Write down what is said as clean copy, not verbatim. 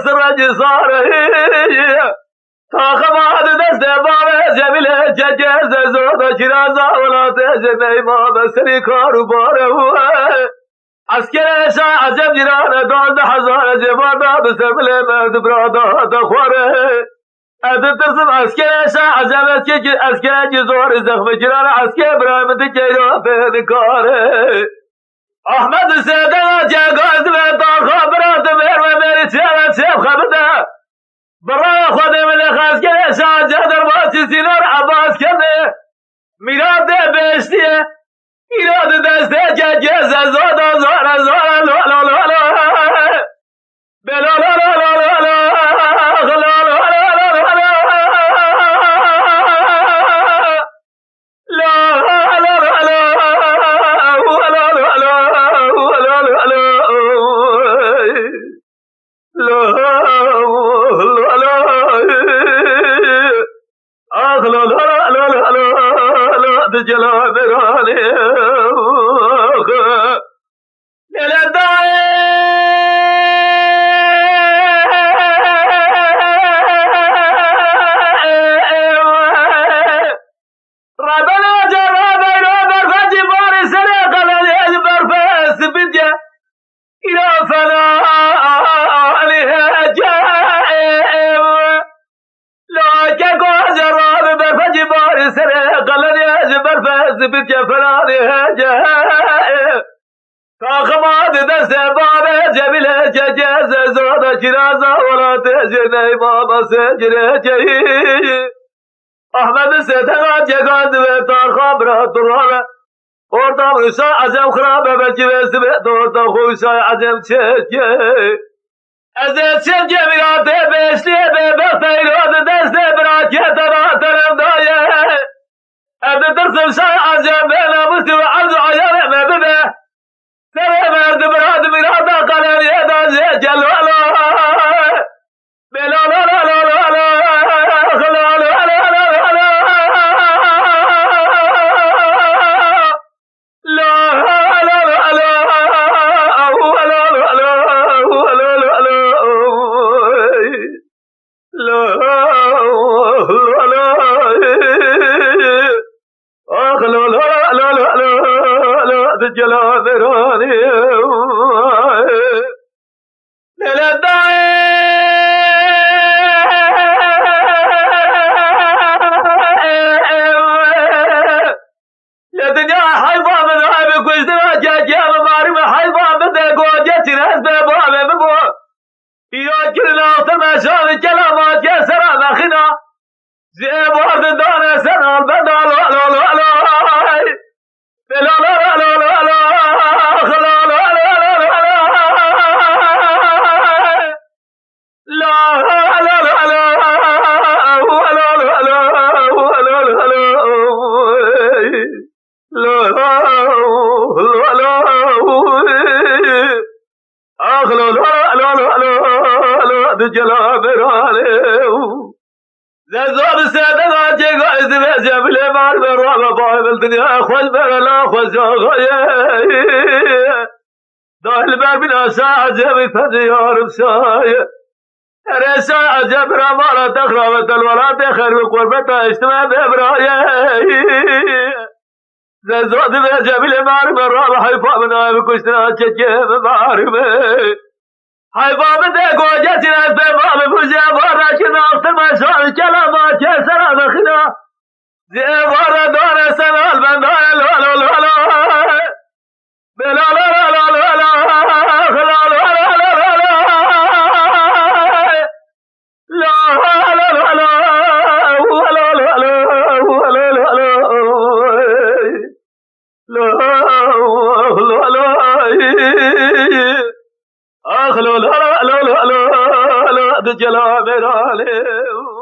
سرج صاره تا خماد دست بار جمیل ججز زود شیرازا ولات جنی ما بسری کارو باره اسکرش عجب جیران 12,000 جوان بسر بله مرد برادا دخواره ترسم اسکرش عجب که اسکرش زور زخم جیران اسکر برای تکیرو پیدکاره احمد سیدنا جگاز به تا خبرات میر و میری چیب خبرده برای خود ملی خاص کرده شاهجه در باسی سینار عباس کرده میراد بهشتیه ایراد دسته که گز زاد زار خماد دست بار جمیل ججز زود شیرازا ولات جنی بابا سجره جهی احمد سیدنا جگاز و تار خبرات رابه ortam ışa acem khrabe belki vesbe ortam khuşa acem çeke ezet çeke mirate beşliye be behtayro deste bıraket atarım daye evde tırsın şay acem be namusu ve arzu ayar mebebe sere verdi bıradı mirada kaleriye da zekel vela bela la la la la la داخل بر بنا عجب فديار بسايا رسا عجب رمالة تخربة الولاد خير بقربة اجتماع ببرايا زاد بجبل مارب الرابع حيفا بنا بكشتنا تشكي بمارب حيفا بدا قوجتنا بمام بجابا راكنا اختما شعر كلامات يسرا مخنا زيبارا دار سنال بندايا لولا لولا بلا لا لا لا لا جلا میرا لے